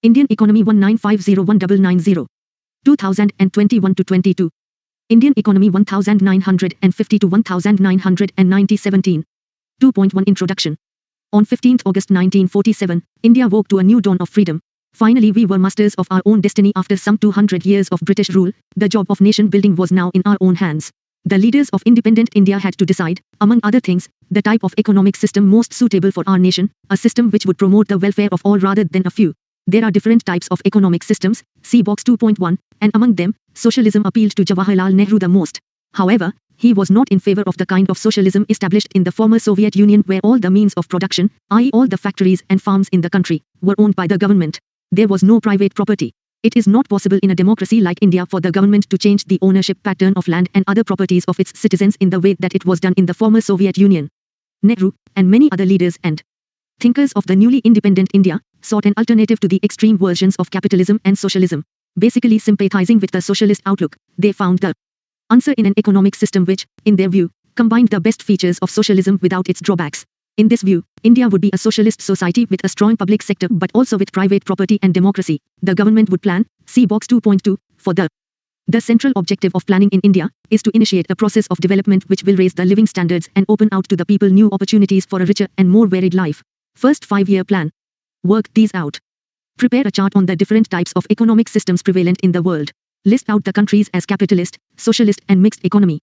Indian Economy 1950190. 2021 to 22. Indian Economy 1950 to 1990 17. 2.1 Introduction. On 15th August 1947, India woke to a new dawn of freedom. Finally we were masters of our own destiny after some 200 years of British rule. The job of nation building was now in our own hands. The leaders of independent India had to decide, among other things, the type of economic system most suitable for our nation, a system which would promote the welfare of all rather than a few. There are different types of economic systems, see box 2.1, and among them, socialism appealed to Jawaharlal Nehru the most. However, he was not in favor of the kind of socialism established in the former Soviet Union where all the means of production, i.e. all the factories and farms in the country, were owned by the government. There was no private property. It is not possible in a democracy like India for the government to change the ownership pattern of land and other properties of its citizens in the way that it was done in the former Soviet Union. Nehru, and many other leaders and thinkers of the newly independent India, sought an alternative to the extreme versions of capitalism and socialism. Basically sympathizing with the socialist outlook, they found the answer in an economic system which, in their view, combined the best features of socialism without its drawbacks. In this view, India would be a socialist society with a strong public sector but also with private property and democracy. The government would plan, see box 2.2, for the central objective of planning in India is to initiate a process of development which will raise the living standards and open out to the people new opportunities for a richer and more varied life. First 5-year plan. Work these out. Prepare a chart on the different types of economic systems prevalent in the world. List out the countries as capitalist, socialist and mixed economy.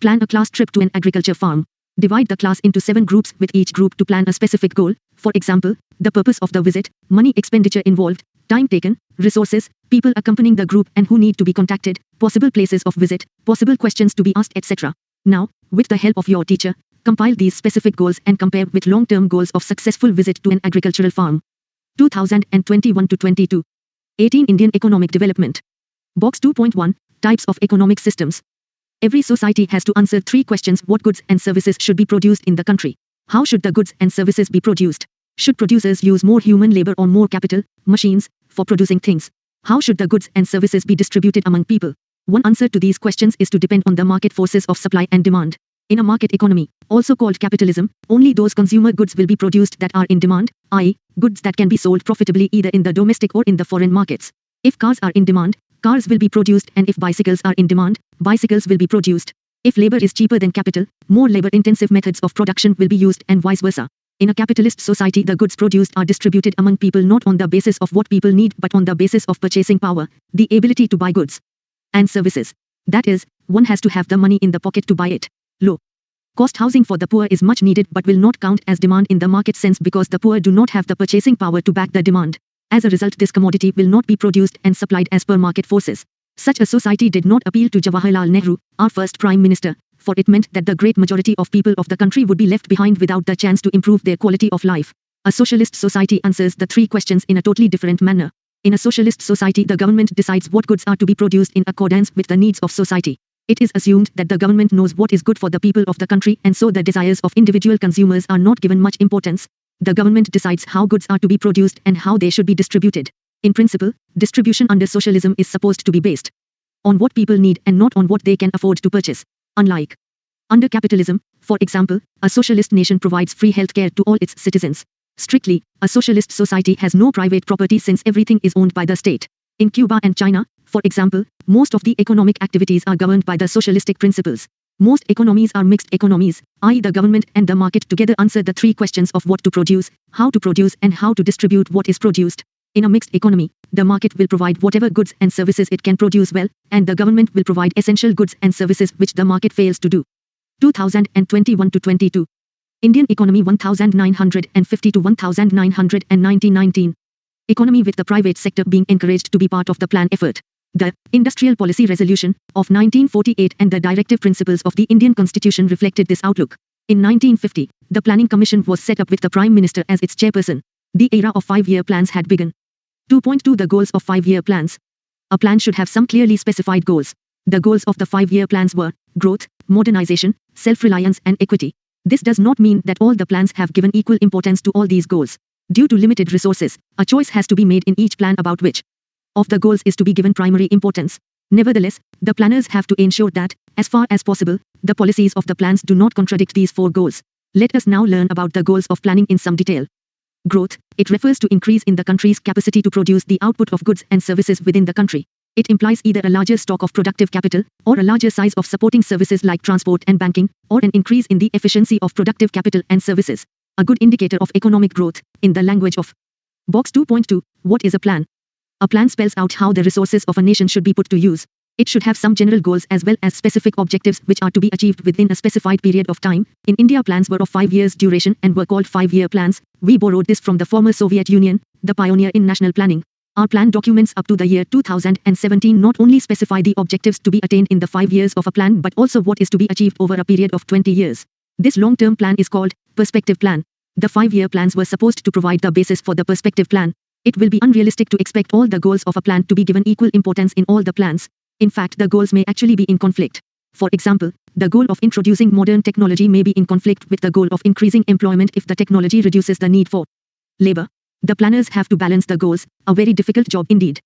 Plan a class trip to an agriculture farm. Divide the class into 7 groups with each group to plan a specific goal, for example, the purpose of the visit, money expenditure involved, time taken, resources, people accompanying the group and who need to be contacted, possible places of visit, possible questions to be asked etc. Now, with the help of your teacher, compile these specific goals and compare with long-term goals of successful visit to an agricultural farm. 2021 to 22. 18 Indian economic development. Box 2.1, Types of economic systems. Every society has to answer 3 questions. What goods and services should be produced in the country? How should the goods and services be produced? Should producers use more human labor or more capital, machines, for producing things? How should the goods and services be distributed among people? One answer to these questions is to depend on the market forces of supply and demand. In a market economy, also called capitalism, only those consumer goods will be produced that are in demand, i.e., goods that can be sold profitably either in the domestic or in the foreign markets. If cars are in demand, cars will be produced, and if bicycles are in demand, bicycles will be produced. If labor is cheaper than capital, more labor-intensive methods of production will be used and vice versa. In a capitalist society, the goods produced are distributed among people not on the basis of what people need but on the basis of purchasing power, the ability to buy goods and services. That is, one has to have the money in the pocket to buy it. Low-cost housing for the poor is much needed but will not count as demand in the market sense because the poor do not have the purchasing power to back the demand. As a result, this commodity will not be produced and supplied as per market forces. Such a society did not appeal to Jawaharlal Nehru, our first Prime Minister, for it meant that the great majority of people of the country would be left behind without the chance to improve their quality of life. A socialist society answers the 3 questions in a totally different manner. In a socialist society, the government decides what goods are to be produced in accordance with the needs of society. It is assumed that the government knows what is good for the people of the country and so the desires of individual consumers are not given much importance. The government decides how goods are to be produced and how they should be distributed. In principle, distribution under socialism is supposed to be based on what people need and not on what they can afford to purchase. Unlike under capitalism, for example, a socialist nation provides free health care to all its citizens. Strictly, a socialist society has no private property since everything is owned by the state. In Cuba and China, for example, most of the economic activities are governed by the socialistic principles. Most economies are mixed economies, i.e. the government and the market together answer the 3 questions of what to produce, how to produce and how to distribute what is produced. In a mixed economy, the market will provide whatever goods and services it can produce well, and the government will provide essential goods and services which the market fails to do. 2021 to 22. Indian Economy 1950 to 1990 19. Economy with the private sector being encouraged to be part of the plan effort. The Industrial Policy Resolution of 1948 and the directive principles of the Indian Constitution reflected this outlook. In 1950, the Planning Commission was set up with the Prime Minister as its chairperson. The era of 5-year plans had begun. 2.2 The goals of 5-year plans. A plan should have some clearly specified goals. The goals of the 5-year plans were growth, modernization, self-reliance and equity. This does not mean that all the plans have given equal importance to all these goals. Due to limited resources, a choice has to be made in each plan about which of the goals is to be given primary importance. Nevertheless, the planners have to ensure that, as far as possible, the policies of the plans do not contradict these 4 goals. Let us now learn about the goals of planning in some detail. Growth, it refers to increase in the country's capacity to produce the output of goods and services within the country. It implies either a larger stock of productive capital, or a larger size of supporting services like transport and banking, or an increase in the efficiency of productive capital and services. A good indicator of economic growth, in the language of Box 2.2, what is a plan? A plan spells out how the resources of a nation should be put to use. It should have some general goals as well as specific objectives which are to be achieved within a specified period of time. In India, plans were of 5 years duration and were called 5-year plans. We borrowed this from the former Soviet Union, the pioneer in national planning. Our plan documents up to the year 2017 not only specify the objectives to be attained in the 5 years of a plan but also what is to be achieved over a period of 20 years. This long-term plan is called perspective plan. The 5-year plans were supposed to provide the basis for the perspective plan. It will be unrealistic to expect all the goals of a plan to be given equal importance in all the plans. In fact, the goals may actually be in conflict. For example, the goal of introducing modern technology may be in conflict with the goal of increasing employment if the technology reduces the need for labor. The planners have to balance the goals, a very difficult job indeed.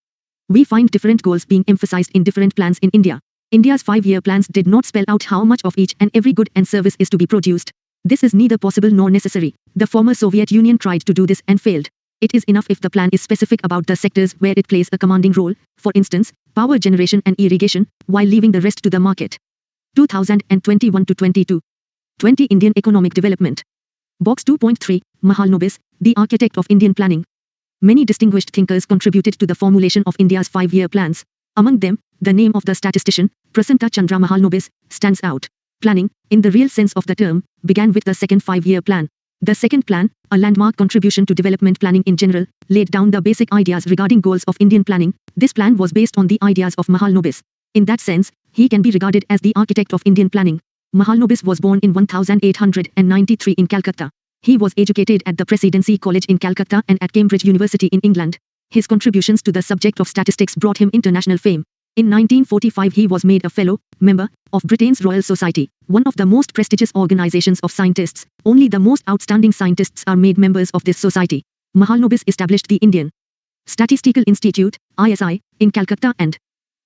We find different goals being emphasized in different plans in India. India's 5-year plans did not spell out how much of each and every good and service is to be produced. This is neither possible nor necessary. The former Soviet Union tried to do this and failed. It is enough if the plan is specific about the sectors where it plays a commanding role, for instance, power generation and irrigation, while leaving the rest to the market. 2021-22. 20 Indian Economic Development. Box 2.3, Mahalanobis, the architect of Indian planning. Many distinguished thinkers contributed to the formulation of India's 5-year plans. Among them, the name of the statistician, Prasanta Chandra Mahalanobis, stands out. Planning, in the real sense of the term, began with the second 5-year plan. The second plan, a landmark contribution to development planning in general, laid down the basic ideas regarding goals of Indian planning. This plan was based on the ideas of Mahalanobis. In that sense, he can be regarded as the architect of Indian planning. Mahalanobis was born in 1893 in Calcutta. He was educated at the Presidency College in Calcutta and at Cambridge University in England. His contributions to the subject of statistics brought him international fame. In 1945 he was made a fellow, member, of Britain's Royal Society, one of the most prestigious organizations of scientists. Only the most outstanding scientists are made members of this society. Mahalanobis established the Indian Statistical Institute, ISI, in Calcutta and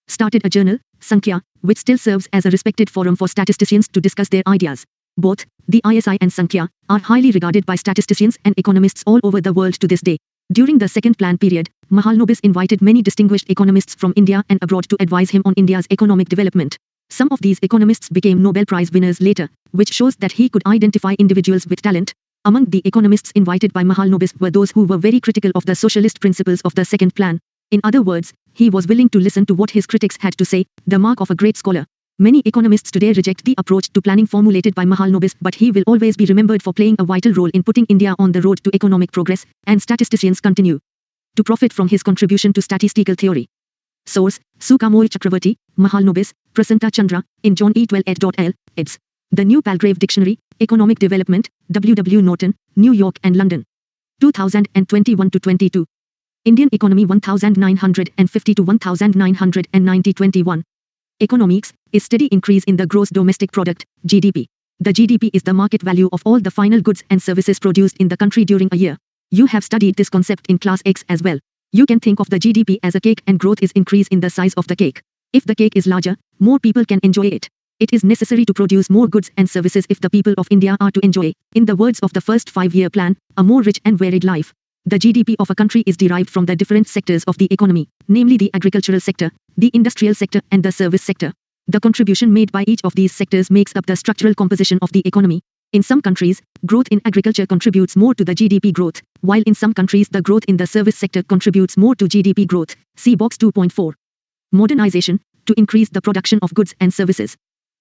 started a journal, Sankhya, which still serves as a respected forum for statisticians to discuss their ideas. Both, the ISI and Sankhya, are highly regarded by statisticians and economists all over the world to this day. During the second plan period, Mahalanobis invited many distinguished economists from India and abroad to advise him on India's economic development. Some of these economists became Nobel Prize winners later, which shows that he could identify individuals with talent. Among the economists invited by Mahalanobis were those who were very critical of the socialist principles of the second plan. In other words, he was willing to listen to what his critics had to say, the mark of a great scholar. Many economists today reject the approach to planning formulated by Mahalanobis, but he will always be remembered for playing a vital role in putting India on the road to economic progress, and statisticians continue to profit from his contribution to statistical theory. Source: Sukamoy Chakravarti, Mahalanobis, Prasanta Chandra, in John E. 12 ed. eds. The New Palgrave Dictionary, Economic Development, W. W. Norton, New York and London. 2021-22. Indian Economy 1950 to 1990 21. Economics is steady increase in the gross domestic product, GDP. The GDP is the market value of all the final goods and services produced in the country during a year. You have studied this concept in class X as well. You can think of the GDP as a cake and growth is increase in the size of the cake. If the cake is larger, more people can enjoy it. It is necessary to produce more goods and services if the people of India are to enjoy, in the words of the first 5-year plan, a more rich and varied life. The GDP of a country is derived from the different sectors of the economy, namely the agricultural sector, the industrial sector and the service sector. The contribution made by each of these sectors makes up the structural composition of the economy. In some countries, growth in agriculture contributes more to the GDP growth, while in some countries the growth in the service sector contributes more to GDP growth. See box 2.4. Modernization, to increase the production of goods and services.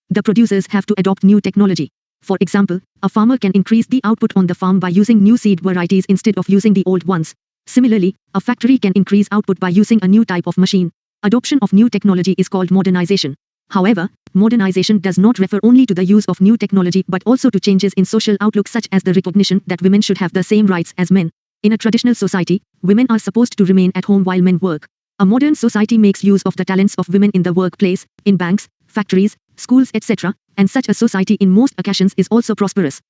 The producers have to adopt new technology. For example, a farmer can increase the output on the farm by using new seed varieties instead of using the old ones. Similarly, a factory can increase output by using a new type of machine. Adoption of new technology is called modernization. However, modernization does not refer only to the use of new technology but also to changes in social outlook such as the recognition that women should have the same rights as men. In a traditional society, women are supposed to remain at home while men work. A modern society makes use of the talents of women in the workplace, in banks, factories, schools, etc., and such a society in most occasions is also prosperous.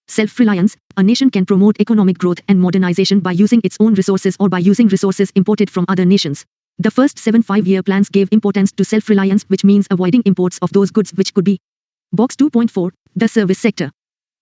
Self-reliance, a nation can promote economic growth and modernization by using its own resources or by using resources imported from other nations. The first 7 5-year plans gave importance to self-reliance, which means avoiding imports of those goods which could be. Box 2.4, the service sector.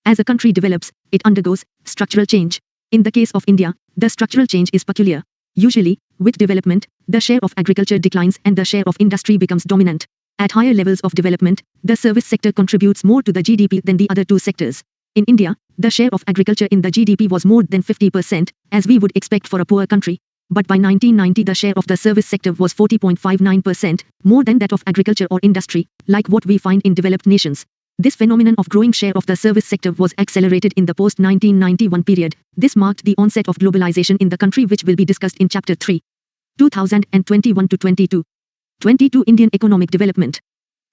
As a country develops, it undergoes structural change. In the case of India, the structural change is peculiar. Usually, with development, the share of agriculture declines and the share of industry becomes dominant. At higher levels of development, the service sector contributes more to the GDP than the other two sectors. In India, the share of agriculture in the GDP was more than 50%, as we would expect for a poor country. But by 1990 the share of the service sector was 40.59%, more than that of agriculture or industry, like what we find in developed nations. This phenomenon of growing share of the service sector was accelerated in the post-1991 period. This marked the onset of globalization in the country, which will be discussed in Chapter 3. 2021 to 22. 22 Indian economic development.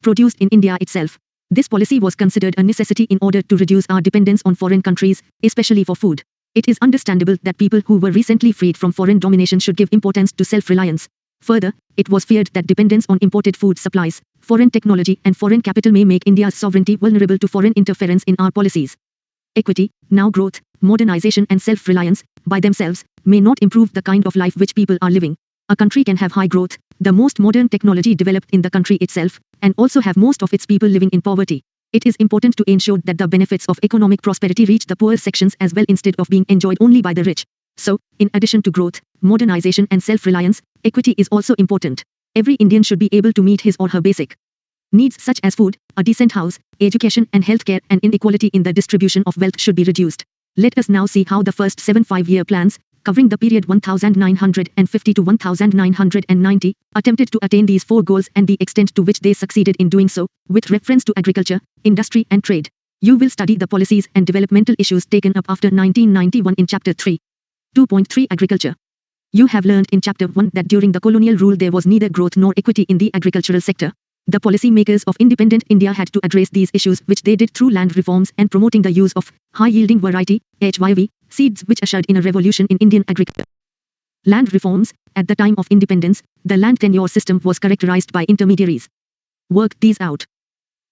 Produced in India itself. This policy was considered a necessity in order to reduce our dependence on foreign countries, especially for food. It is understandable that people who were recently freed from foreign domination should give importance to self-reliance. Further, it was feared that dependence on imported food supplies, foreign technology and foreign capital may make India's sovereignty vulnerable to foreign interference in our policies. Equity, now growth, modernization and self-reliance, by themselves, may not improve the kind of life which people are living. A country can have high growth, the most modern technology developed in the country itself, and also have most of its people living in poverty. It is important to ensure that the benefits of economic prosperity reach the poor sections as well instead of being enjoyed only by the rich. So, in addition to growth, modernization and self-reliance, equity is also important. Every Indian should be able to meet his or her basic needs such as food, a decent house, education and healthcare, and inequality in the distribution of wealth should be reduced. Let us now see how the first 7 5-year plans, covering the period 1950 to 1990, attempted to attain these 4 goals and the extent to which they succeeded in doing so, with reference to agriculture, industry and trade. You will study the policies and developmental issues taken up after 1991 in Chapter 3. 2.3 Agriculture. You have learned in Chapter 1 that during the colonial rule there was neither growth nor equity in the agricultural sector. The policy makers of independent India had to address these issues, which they did through land reforms and promoting the use of high-yielding variety (HYV) seeds, which ushered in a revolution in Indian agriculture. Land reforms. At the time of independence, the land tenure system was characterized by intermediaries. Work these out.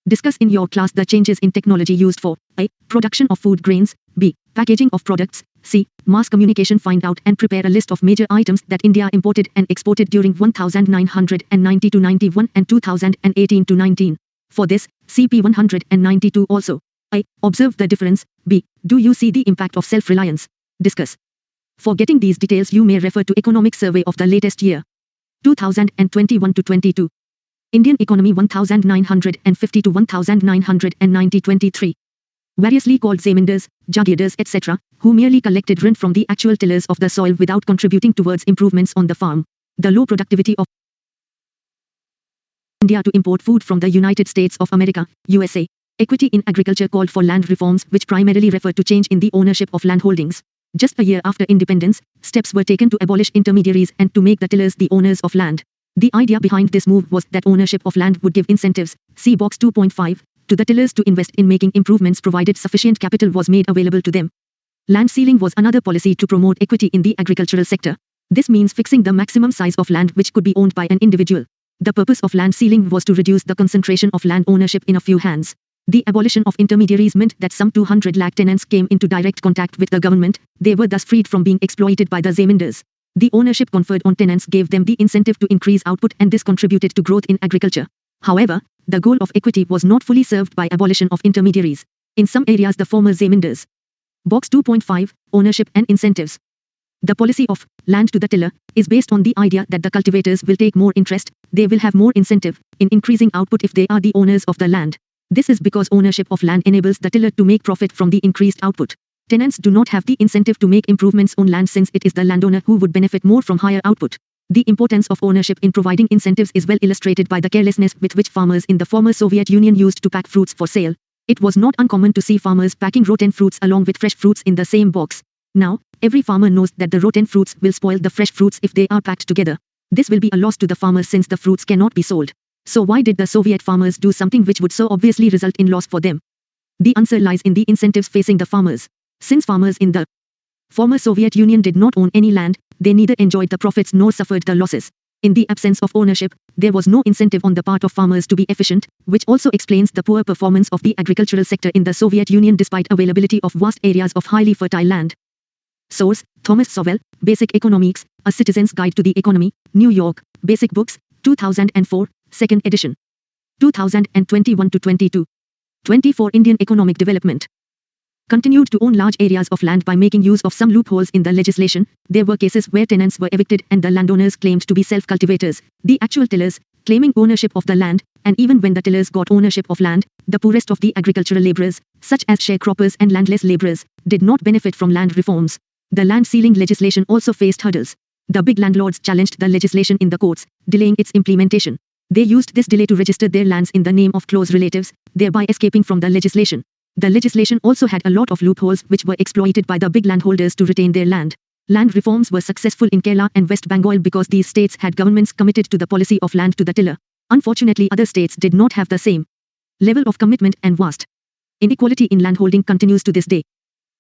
Discuss in your class the changes in technology used for a. Production of food grains, b. Packaging of products, c. Mass communication. Find out and prepare a list of major items that India imported and exported during 1990 to 91 and 2018 to 19. For this, CP 192 also. A. Observe the difference. B. Do you see the impact of self-reliance? Discuss. For getting these details you may refer to Economic Survey of the latest year. 2021 to 22. Indian Economy 1950 to 1990 23. Variously called zamindars, jagirdars etc., who merely collected rent from the actual tillers of the soil without contributing towards improvements on the farm. The low productivity of India to import food from the United States of America, USA. Equity in agriculture called for land reforms which primarily refer to change in the ownership of land holdings. Just a year after independence, steps were taken to abolish intermediaries and to make the tillers the owners of land. The idea behind this move was that ownership of land would give incentives, see box 2.5, to the tillers to invest in making improvements provided sufficient capital was made available to them. Land ceiling was another policy to promote equity in the agricultural sector. This means fixing the maximum size of land which could be owned by an individual. The purpose of land ceiling was to reduce the concentration of land ownership in a few hands. The abolition of intermediaries meant that some 200 lakh tenants came into direct contact with the government. They were thus freed from being exploited by the zamindars. The ownership conferred on tenants gave them the incentive to increase output, and this contributed to growth in agriculture. However, the goal of equity was not fully served by abolition of intermediaries. In some areas the former zamindars. Box 2.5, Ownership and incentives. The policy of land to the tiller is based on the idea that the cultivators will take more interest, they will have more incentive in increasing output if they are the owners of the land. This is because ownership of land enables the tiller to make profit from the increased output. Tenants do not have the incentive to make improvements on land since it is the landowner who would benefit more from higher output. The importance of ownership in providing incentives is well illustrated by the carelessness with which farmers in the former Soviet Union used to pack fruits for sale. It was not uncommon to see farmers packing rotten fruits along with fresh fruits in the same box. Now, every farmer knows that the rotten fruits will spoil the fresh fruits if they are packed together. This will be a loss to the farmers since the fruits cannot be sold. So why did the Soviet farmers do something which would so obviously result in loss for them? The answer lies in the incentives facing the farmers. Since farmers in the former Soviet Union did not own any land, they neither enjoyed the profits nor suffered the losses. In the absence of ownership, there was no incentive on the part of farmers to be efficient, which also explains the poor performance of the agricultural sector in the Soviet Union despite availability of vast areas of highly fertile land. Source: Thomas Sowell, Basic Economics, A Citizen's Guide to the Economy, New York, Basic Books, 2004, 2nd edition. 2021 to 22. 24 Indian Economic Development. continued to own large areas of land by making use of some loopholes in the legislation. There were cases where tenants were evicted and the landowners claimed to be self-cultivators, the actual tillers, claiming ownership of the land, and even when the tillers got ownership of land, the poorest of the agricultural laborers, such as sharecroppers and landless laborers, did not benefit from land reforms. The land ceiling legislation also faced hurdles. The big landlords challenged the legislation in the courts, delaying its implementation. They used this delay to register their lands in the name of close relatives, thereby escaping from the legislation. The legislation also had a lot of loopholes which were exploited by the big landholders to retain their land. Land reforms were successful in Kerala and West Bengal because these states had governments committed to the policy of land to the tiller. Unfortunately, other states did not have the same level of commitment, and vast inequality in landholding continues to this day.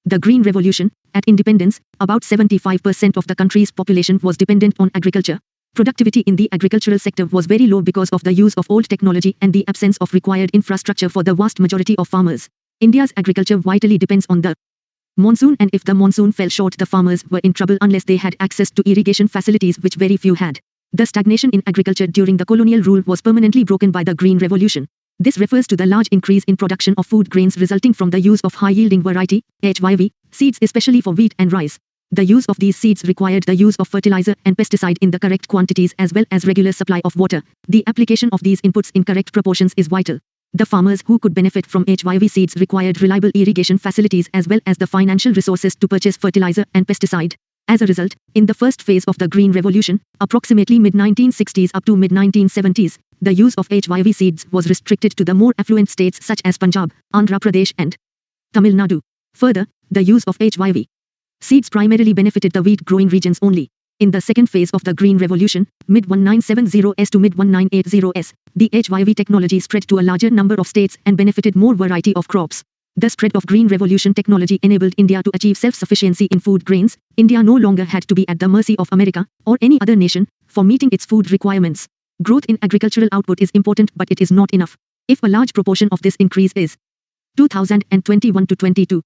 The Green Revolution. At independence, about 75% of the country's population was dependent on agriculture. Productivity in the agricultural sector was very low because of the use of old technology and the absence of required infrastructure for the vast majority of farmers. India's agriculture vitally depends on the monsoon, and if the monsoon fell short, the farmers were in trouble unless they had access to irrigation facilities, which very few had. The stagnation in agriculture during the colonial rule was permanently broken by the Green Revolution. This refers to the large increase in production of food grains resulting from the use of high-yielding variety, HYV, seeds especially for wheat and rice. The use of these seeds required the use of fertilizer and pesticide in the correct quantities as well as regular supply of water. The application of these inputs in correct proportions is vital. The farmers who could benefit from HYV seeds required reliable irrigation facilities as well as the financial resources to purchase fertilizer and pesticide. As a result, in the first phase of the Green Revolution, approximately mid-1960s up to mid-1970s, the use of HYV seeds was restricted to the more affluent states such as Punjab, Andhra Pradesh and Tamil Nadu. Further, the use of HYV seeds primarily benefited the wheat-growing regions only. In the second phase of the Green Revolution, mid-1970s to mid-1980s, the HYV technology spread to a larger number of states and benefited more variety of crops. The spread of Green Revolution technology enabled India to achieve self-sufficiency in food grains. India no longer had to be at the mercy of America or any other nation for meeting its food requirements. Growth in agricultural output is important, but it is not enough. If a large proportion of this increase is 2021 to 22.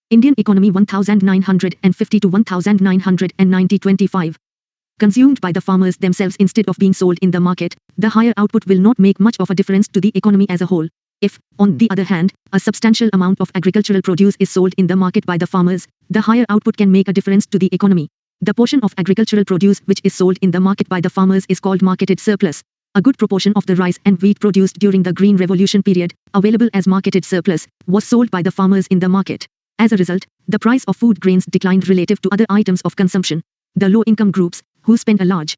Indian economy 1950 to 1990 25. Consumed by the farmers themselves instead of being sold in the market, the higher output will not make much of a difference to the economy as a whole. If, on the other hand, a substantial amount of agricultural produce is sold in the market by the farmers, the higher output can make a difference to the economy. The portion of agricultural produce which is sold in the market by the farmers is called marketed surplus. A good proportion of the rice and wheat produced during the Green Revolution period, available as marketed surplus, was sold by the farmers in the market. As a result, the price of food grains declined relative to other items of consumption. The low-income groups, who spend a large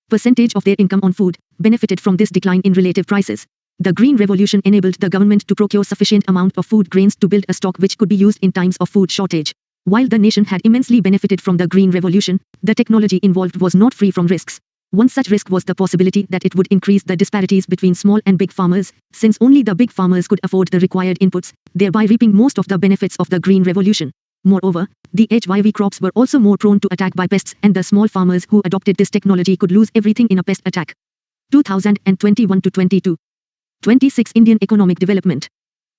percentage of their income on food, benefited from this decline in relative prices. The Green Revolution enabled the government to procure sufficient amount of food grains to build a stock which could be used in times of food shortage. While the nation had immensely benefited from the Green Revolution, the technology involved was not free from risks. One such risk was the possibility that it would increase the disparities between small and big farmers, since only the big farmers could afford the required inputs, thereby reaping most of the benefits of the Green Revolution. Moreover, the HYV crops were also more prone to attack by pests, and the small farmers who adopted this technology could lose everything in a pest attack. 2021 to 22. 26 Indian economic development.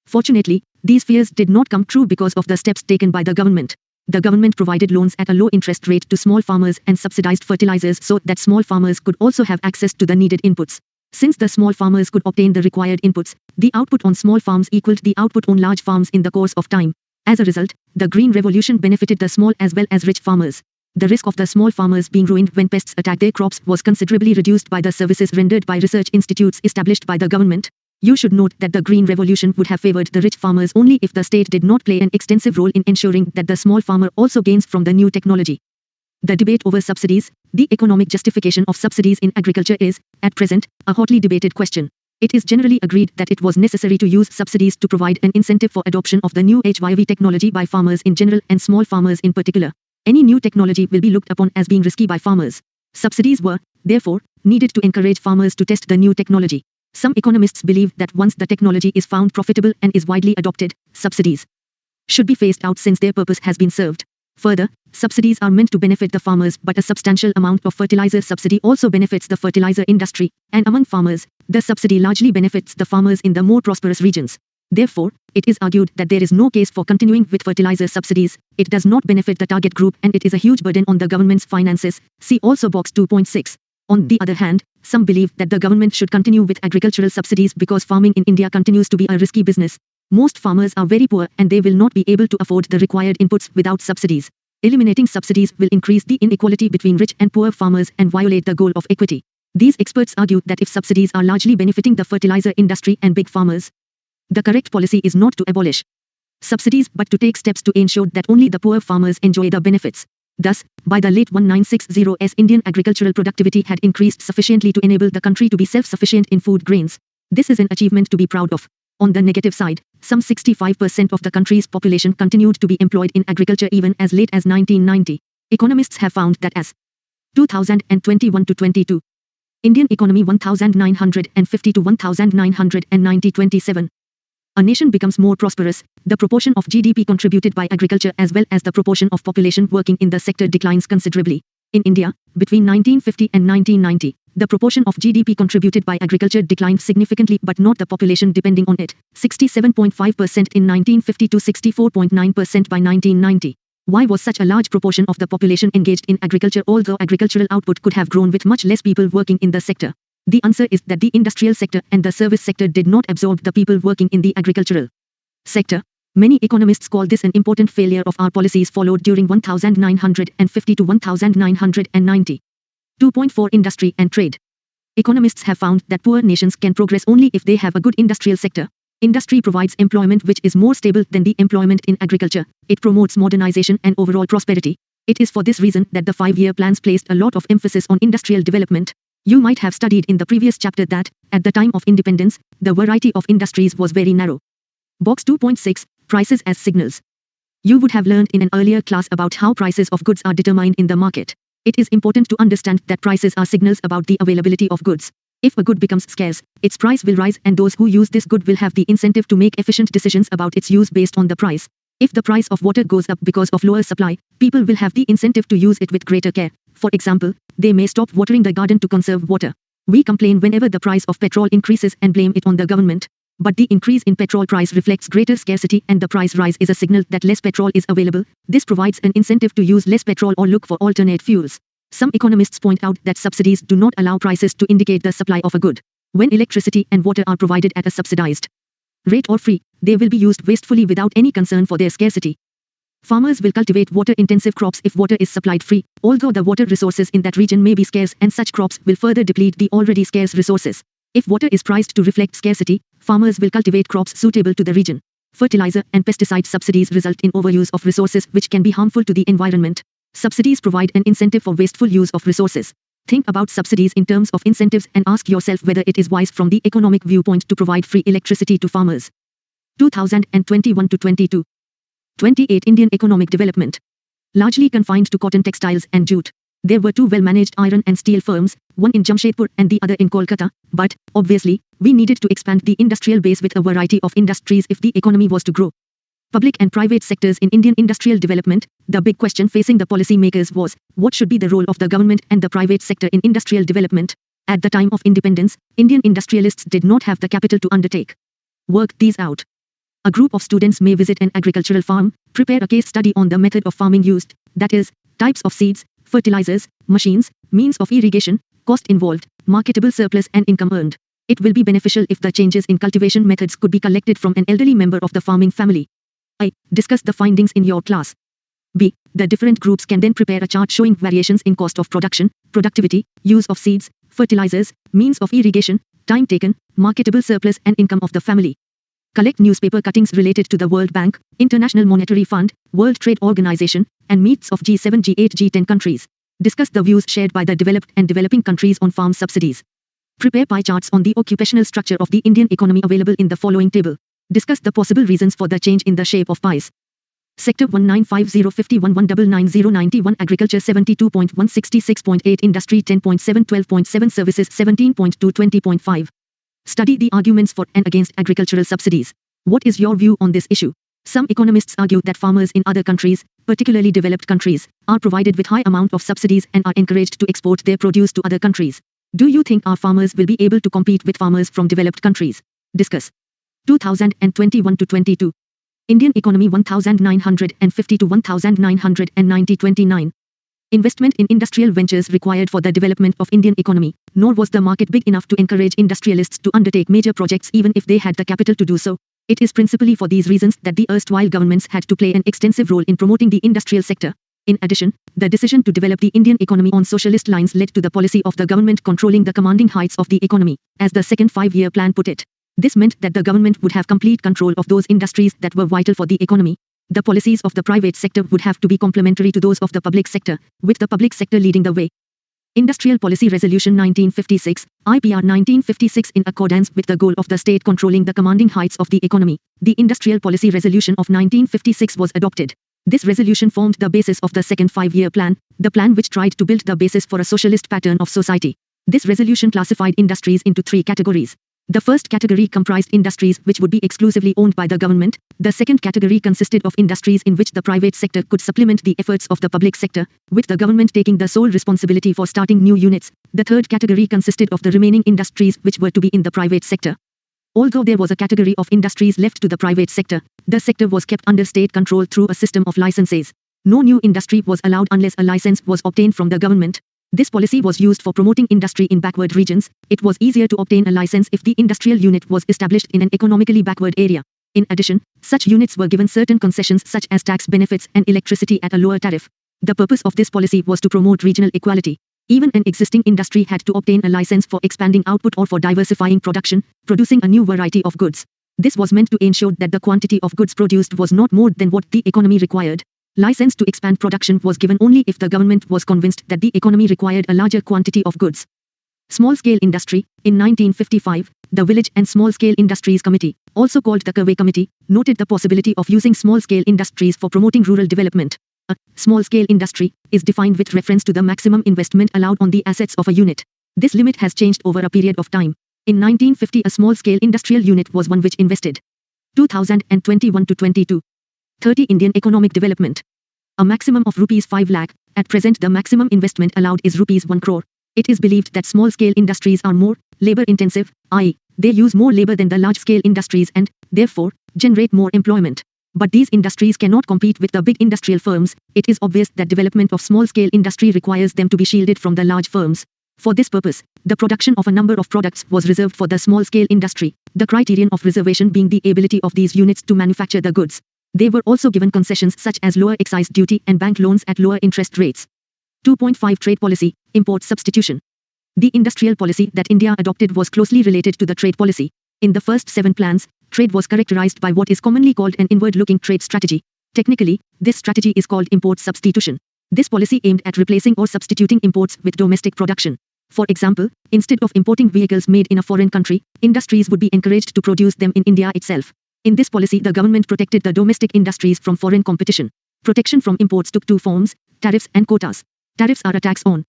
Fortunately, these fears did not come true because of the steps taken by the government. The government provided loans at a low interest rate to small farmers and subsidized fertilizers so that small farmers could also have access to the needed inputs. Since the small farmers could obtain the required inputs, the output on small farms equaled the output on large farms in the course of time. As a result, the Green Revolution benefited the small as well as rich farmers. The risk of the small farmers being ruined when pests attack their crops was considerably reduced by the services rendered by research institutes established by the government. You should note that the Green Revolution would have favored the rich farmers only if the state did not play an extensive role in ensuring that the small farmer also gains from the new technology. The debate over subsidies. The economic justification of subsidies in agriculture is, at present, a hotly debated question. It is generally agreed that it was necessary to use subsidies to provide an incentive for adoption of the new HYV technology by farmers in general and small farmers in particular. Any new technology will be looked upon as being risky by farmers. Subsidies were, therefore, needed to encourage farmers to test the new technology. Some economists believe that once the technology is found profitable and is widely adopted, subsidies should be phased out since their purpose has been served. Further, subsidies are meant to benefit the farmers, but a substantial amount of fertilizer subsidy also benefits the fertilizer industry, and among farmers, the subsidy largely benefits the farmers in the more prosperous regions. Therefore, it is argued that there is no case for continuing with fertilizer subsidies. It does not benefit the target group and it is a huge burden on the government's finances. See also box 2.6. On the other hand, some believe that the government should continue with agricultural subsidies because farming in India continues to be a risky business. Most farmers are very poor and they will not be able to afford the required inputs without subsidies. Eliminating subsidies will increase the inequality between rich and poor farmers and violate the goal of equity. These experts argue that if subsidies are largely benefiting the fertilizer industry and big farmers, the correct policy is not to abolish subsidies but to take steps to ensure that only the poor farmers enjoy the benefits. Thus, by the late 1960s, Indian agricultural productivity had increased sufficiently to enable the country to be self-sufficient in food grains. This is an achievement to be proud of. On the negative side, some 65% of the country's population continued to be employed in agriculture even as late as 1990. Economists have found that as 2021 to 22, Indian economy 1950 to 1990 27. A nation becomes more prosperous, the proportion of GDP contributed by agriculture as well as the proportion of population working in the sector declines considerably. In India, between 1950 and 1990, the proportion of GDP contributed by agriculture declined significantly but not the population depending on it, 67.5% in 1950 to 64.9% by 1990. Why was such a large proportion of the population engaged in agriculture although agricultural output could have grown with much less people working in the sector? The answer is that the industrial sector and the service sector did not absorb the people working in the agricultural sector. Many economists call this an important failure of our policies followed during 1950 to 1990. 2.4 Industry and trade. Economists have found that poor nations can progress only if they have a good industrial sector. Industry provides employment which is more stable than the employment in agriculture. It promotes modernization and overall prosperity. It is for this reason that the 5-year plans placed a lot of emphasis on industrial development. You might have studied in the previous chapter that, at the time of independence, the variety of industries was very narrow. Box 2.6, Prices as signals. You would have learned in an earlier class about how prices of goods are determined in the market. It is important to understand that prices are signals about the availability of goods. If a good becomes scarce, its price will rise and those who use this good will have the incentive to make efficient decisions about its use based on the price. If the price of water goes up because of lower supply, people will have the incentive to use it with greater care. For example, they may stop watering the garden to conserve water. We complain whenever the price of petrol increases and blame it on the government. But the increase in petrol price reflects greater scarcity and the price rise is a signal that less petrol is available. This provides an incentive to use less petrol or look for alternate fuels. Some economists point out that subsidies do not allow prices to indicate the supply of a good. When electricity and water are provided at a subsidized rate or free, they will be used wastefully without any concern for their scarcity. Farmers will cultivate water-intensive crops if water is supplied free, although the water resources in that region may be scarce and such crops will further deplete the already scarce resources. If water is priced to reflect scarcity, farmers will cultivate crops suitable to the region. Fertilizer and pesticide subsidies result in overuse of resources which can be harmful to the environment. Subsidies provide an incentive for wasteful use of resources. Think about subsidies in terms of incentives and ask yourself whether it is wise from the economic viewpoint to provide free electricity to farmers. 2021 to 22. 28 Indian economic development. Largely confined to cotton textiles and jute. There were 2 well-managed iron and steel firms, one in Jamshedpur and the other in Kolkata, but, obviously, we needed to expand the industrial base with a variety of industries if the economy was to grow. Public and private sectors in Indian industrial development, the big question facing the policy makers was, what should be the role of the government and the private sector in industrial development? At the time of independence, Indian industrialists did not have the capital to undertake work these out. A group of students may visit an agricultural farm, prepare a case study on the method of farming used, that is, types of seeds, fertilizers, machines, means of irrigation, cost involved, marketable surplus and income earned. It will be beneficial if the changes in cultivation methods could be collected from an elderly member of the farming family. I. Discuss the findings in your class. B. The different groups can then prepare a chart showing variations in cost of production, productivity, use of seeds, fertilizers, means of irrigation, time taken, marketable surplus and income of the family. Collect newspaper cuttings related to the World Bank, International Monetary Fund, World Trade Organization, and meets of G7, G8, G10 countries. Discuss the views shared by the developed and developing countries on farm subsidies. Prepare pie charts on the occupational structure of the Indian economy available in the following table. Discuss the possible reasons for the change in the shape of pies. Sector 195051199091 Agriculture 72.166.8 Industry 10.7 12.7 Services 17.2 20.5 Study the arguments for and against agricultural subsidies. What is your view on this issue? Some economists argue that farmers in other countries, particularly developed countries, are provided with high amount of subsidies and are encouraged to export their produce to other countries. Do you think our farmers will be able to compete with farmers from developed countries? Discuss. 2021 to 22. Indian economy 1950 to 1990 29. Investment in industrial ventures required for the development of Indian economy, nor was the market big enough to encourage industrialists to undertake major projects even if they had the capital to do so. It is principally for these reasons that the erstwhile governments had to play an extensive role in promoting the industrial sector. In addition, the decision to develop the Indian economy on socialist lines led to the policy of the government controlling the commanding heights of the economy, as the second five-year plan put it. This meant that the government would have complete control of those industries that were vital for the economy. The policies of the private sector would have to be complementary to those of the public sector, with the public sector leading the way. Industrial Policy Resolution 1956, IPR 1956. In accordance with the goal of the state controlling the commanding heights of the economy, the Industrial Policy Resolution of 1956 was adopted. This resolution formed the basis of the second five-year plan, the plan which tried to build the basis for a socialist pattern of society. This resolution classified industries into three categories. The first category comprised industries which would be exclusively owned by the government. The second category consisted of industries in which the private sector could supplement the efforts of the public sector, with the government taking the sole responsibility for starting new units. The third category consisted of the remaining industries which were to be in the private sector. Although there was a category of industries left to the private sector, the sector was kept under state control through a system of licenses. No new industry was allowed unless a license was obtained from the government. This policy was used for promoting industry in backward regions. It was easier to obtain a license if the industrial unit was established in an economically backward area. In addition, such units were given certain concessions such as tax benefits and electricity at a lower tariff. The purpose of this policy was to promote regional equality. Even an existing industry had to obtain a license for expanding output or for diversifying production, producing a new variety of goods. This was meant to ensure that the quantity of goods produced was not more than what the economy required. License to expand production was given only if the government was convinced that the economy required a larger quantity of goods. Small-scale industry. In 1955, the Village and Small-Scale Industries Committee, also called the Kirway Committee, noted the possibility of using small-scale industries for promoting rural development. A small-scale industry is defined with reference to the maximum investment allowed on the assets of a unit. This limit has changed over a period of time. In 1950, a small-scale industrial unit was one which invested 2021 to 22. 30 Indian economic development. A maximum of rupees 5 lakh. At present, the maximum investment allowed is rupees 1 crore. It is believed that small-scale industries are more labor-intensive, i.e., they use more labor than the large-scale industries and, therefore, generate more employment. But these industries cannot compete with the big industrial firms. It is obvious that development of small-scale industry requires them to be shielded from the large firms. For this purpose, the production of a number of products was reserved for the small-scale industry, the criterion of reservation being the ability of these units to manufacture the goods. They were also given concessions such as lower excise duty and bank loans at lower interest rates. 2.5 Trade Policy, Import Substitution. The industrial policy that India adopted was closely related to the trade policy. In the first 7 plans, trade was characterized by what is commonly called an inward-looking trade strategy. Technically, this strategy is called import substitution. This policy aimed at replacing or substituting imports with domestic production. For example, instead of importing vehicles made in a foreign country, industries would be encouraged to produce them in India itself. In this policy, the government protected the domestic industries from foreign competition. Protection from imports took 2 forms, tariffs and quotas. Tariffs are a tax on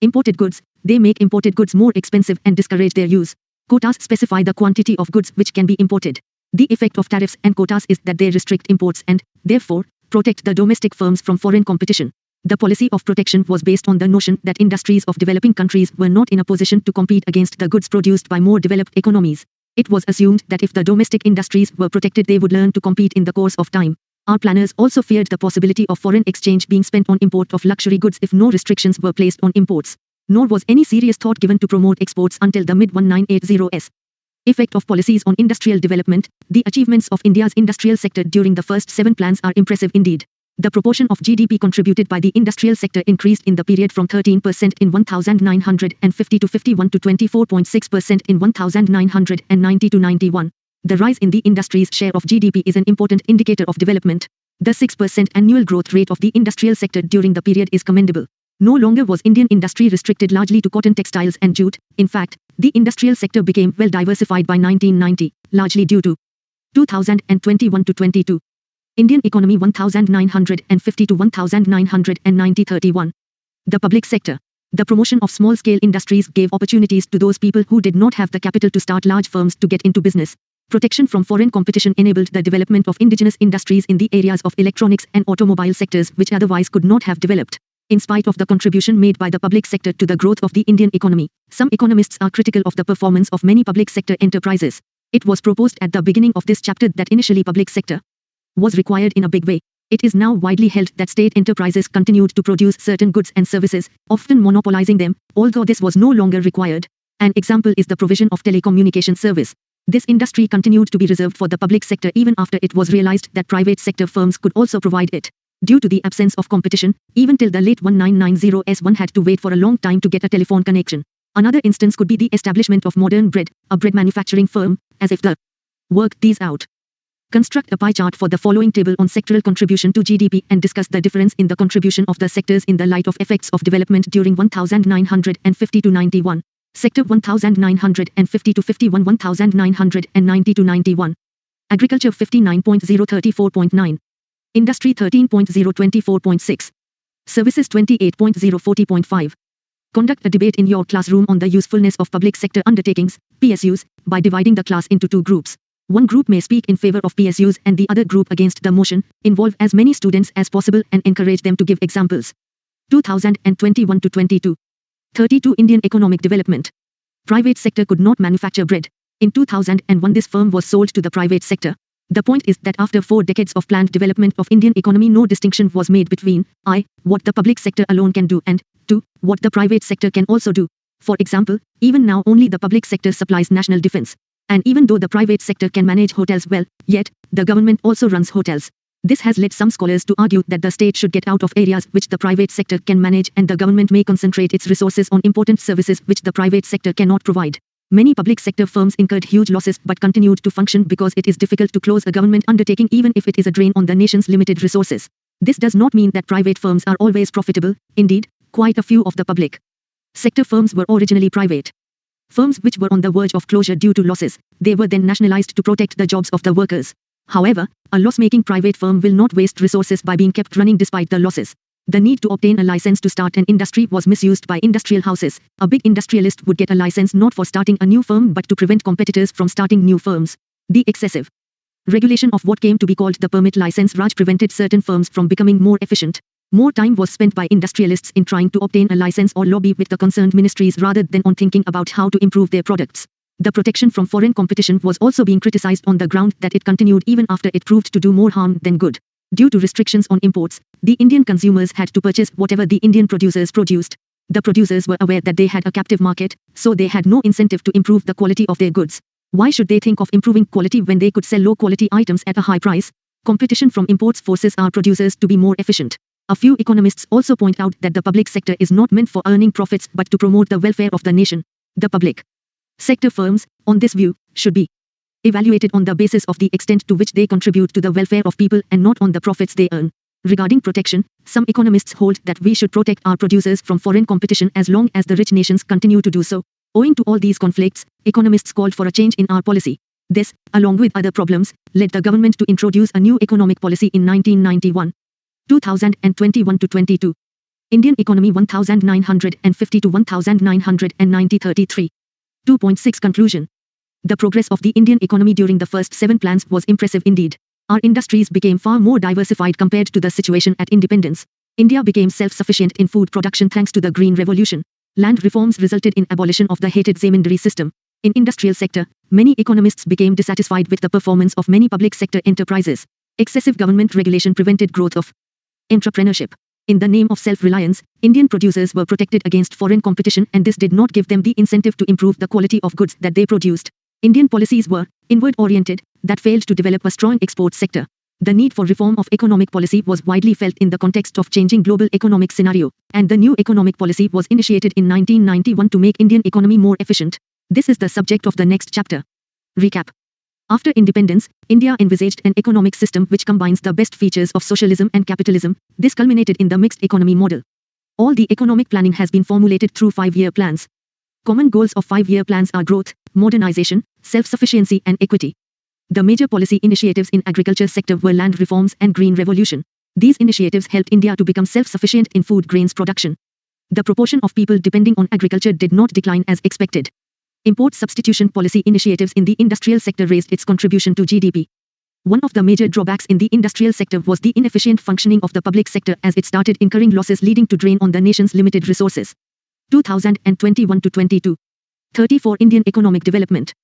imported goods. They make imported goods more expensive and discourage their use. Quotas specify the quantity of goods which can be imported. The effect of tariffs and quotas is that they restrict imports and, therefore, protect the domestic firms from foreign competition. The policy of protection was based on the notion that industries of developing countries were not in a position to compete against the goods produced by more developed economies. It was assumed that if the domestic industries were protected, they would learn to compete in the course of time. Our planners also feared the possibility of foreign exchange being spent on import of luxury goods if no restrictions were placed on imports. Nor was any serious thought given to promote exports until the mid-1980s. Effect of policies on industrial development. The achievements of India's industrial sector during the first 7 plans are impressive indeed. The proportion of GDP contributed by the industrial sector increased in the period from 13% in 1950 to 51 to 24.6% in 1990 to 91. The rise in the industry's share of GDP is an important indicator of development. The 6% annual growth rate of the industrial sector during the period is commendable. No longer was Indian industry restricted largely to cotton, textiles and jute. In fact, the industrial sector became well diversified by 1990, largely due to 2021 to 22. Indian economy 1950 to 1990 31. The public sector. The promotion of small-scale industries gave opportunities to those people who did not have the capital to start large firms to get into business. Protection from foreign competition enabled the development of indigenous industries in the areas of electronics and automobile sectors which otherwise could not have developed. In spite of the contribution made by the public sector to the growth of the Indian economy, some economists are critical of the performance of many public sector enterprises. It was proposed at the beginning of this chapter that initially public sector was required in a big way. It is now widely held that state enterprises continued to produce certain goods and services, often monopolizing them, although this was no longer required. An example is the provision of telecommunication service. This industry continued to be reserved for the public sector even after it was realized that private sector firms could also provide it. Due to the absence of competition, even till the late 1990s one had to wait for a long time to get a telephone connection. Another instance could be the establishment of Modern Bread, a bread manufacturing firm, as if the work these out. Construct a pie chart for the following table on sectoral contribution to GDP and discuss the difference in the contribution of the sectors in the light of effects of development during 1950 to 91. Sector 1950 to 51, 1990 to 91. Agriculture 59.034.9. Industry 13.024.6. Services 28.040.5. Conduct a debate in your classroom on the usefulness of public sector undertakings, PSUs, by dividing the class into two groups. One group may speak in favor of PSUs and the other group against the motion. Involve as many students as possible and encourage them to give examples. 2021 to 22. 32 Indian economic development. Private sector could not manufacture bread. In 2001 this firm was sold to the private sector. The point is that after 4 decades of planned development of Indian economy no distinction was made between I, what the public sector alone can do and 2, what the private sector can also do. For example, even now only the public sector supplies national defense. And even though the private sector can manage hotels well, yet, the government also runs hotels. This has led some scholars to argue that the state should get out of areas which the private sector can manage and the government may concentrate its resources on important services which the private sector cannot provide. Many public sector firms incurred huge losses but continued to function because it is difficult to close a government undertaking even if it is a drain on the nation's limited resources. This does not mean that private firms are always profitable. Indeed, quite a few of the public sector firms were originally private. Firms which were on the verge of closure due to losses, they were then nationalized to protect the jobs of the workers. However, a loss-making private firm will not waste resources by being kept running despite the losses. The need to obtain a license to start an industry was misused by industrial houses. A big industrialist would get a license not for starting a new firm but to prevent competitors from starting new firms. The excessive regulation of what came to be called the permit license Raj prevented certain firms from becoming more efficient. More time was spent by industrialists in trying to obtain a license or lobby with the concerned ministries rather than on thinking about how to improve their products. The protection from foreign competition was also being criticized on the ground that it continued even after it proved to do more harm than good. Due to restrictions on imports, the Indian consumers had to purchase whatever the Indian producers produced. The producers were aware that they had a captive market, so they had no incentive to improve the quality of their goods. Why should they think of improving quality when they could sell low-quality items at a high price? Competition from imports forces our producers to be more efficient. A few economists also point out that the public sector is not meant for earning profits but to promote the welfare of the nation. The public sector firms, on this view, should be evaluated on the basis of the extent to which they contribute to the welfare of people and not on the profits they earn. Regarding protection, some economists hold that we should protect our producers from foreign competition as long as the rich nations continue to do so. Owing to all these conflicts, economists called for a change in our policy. This, along with other problems, led the government to introduce a new economic policy in 1991. 2021 to 22. Indian economy 1950 to 1990 33. 2.6 Conclusion. The progress of the Indian economy during the first 7 plans was impressive indeed. Our industries became far more diversified compared to the situation at independence. India became self-sufficient in food production thanks to the Green Revolution. Land reforms resulted in abolition of the hated zamindari system. In industrial sector, many economists became dissatisfied with the performance of many public sector enterprises. Excessive government regulation prevented growth of entrepreneurship. In the name of self-reliance, Indian producers were protected against foreign competition and this did not give them the incentive to improve the quality of goods that they produced. Indian policies were inward-oriented, that failed to develop a strong export sector. The need for reform of economic policy was widely felt in the context of changing global economic scenario, and the new economic policy was initiated in 1991 to make Indian economy more efficient. This is the subject of the next chapter. Recap. After independence, India envisaged an economic system which combines the best features of socialism and capitalism. This culminated in the mixed economy model. All the economic planning has been formulated through 5-year plans. Common goals of 5-year plans are growth, modernization, self-sufficiency and equity. The major policy initiatives in agriculture sector were land reforms and green revolution. These initiatives helped India to become self-sufficient in food grains production. The proportion of people depending on agriculture did not decline as expected. Import substitution policy initiatives in the industrial sector raised its contribution to GDP. One of the major drawbacks in the industrial sector was the inefficient functioning of the public sector as it started incurring losses leading to drain on the nation's limited resources. 2021 to 22. 34 Indian economic development.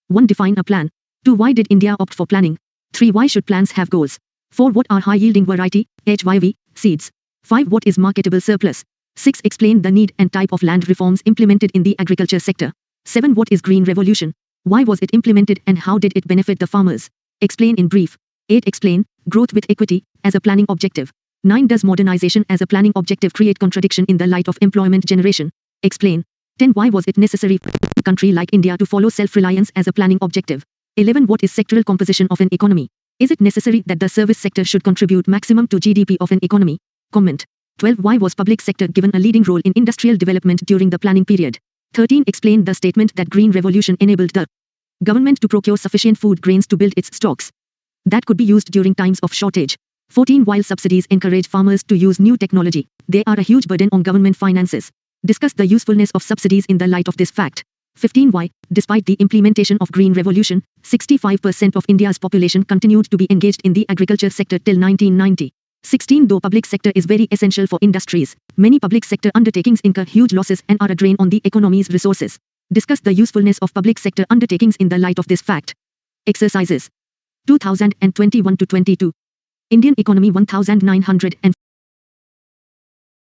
1. Define a plan. 2. Why did India opt for planning? 3. Why should plans have goals? 4. What are high-yielding variety, HYV, seeds? 5. What is marketable surplus? 6. Explain the need and type of land reforms implemented in the agriculture sector. 7. What is green revolution? Why was it implemented and how did it benefit the farmers? Explain in brief. 8. Explain growth with equity as a planning objective. 9. Does modernization as a planning objective create contradiction in the light of employment generation? Explain. 10. Why was it necessary for a country like India to follow self-reliance as a planning objective? 11. What is sectoral composition of an economy? Is it necessary that the service sector should contribute maximum to GDP of an economy? Comment. 12. Why was public sector given a leading role in industrial development during the planning period? 13. Explain the statement that Green Revolution enabled the government to procure sufficient food grains to build its stocks that could be used during times of shortage. 14. While subsidies encourage farmers to use new technology, they are a huge burden on government finances. Discuss the usefulness of subsidies in the light of this fact. 15. Why, despite the implementation of Green Revolution, 65% of India's population continued to be engaged in the agriculture sector till 1990. 16. Though public sector is very essential for industries, many public sector undertakings incur huge losses and are a drain on the economy's resources. Discuss the usefulness of public sector undertakings in the light of this fact. Exercises 2021 to 22. Indian economy 1900 and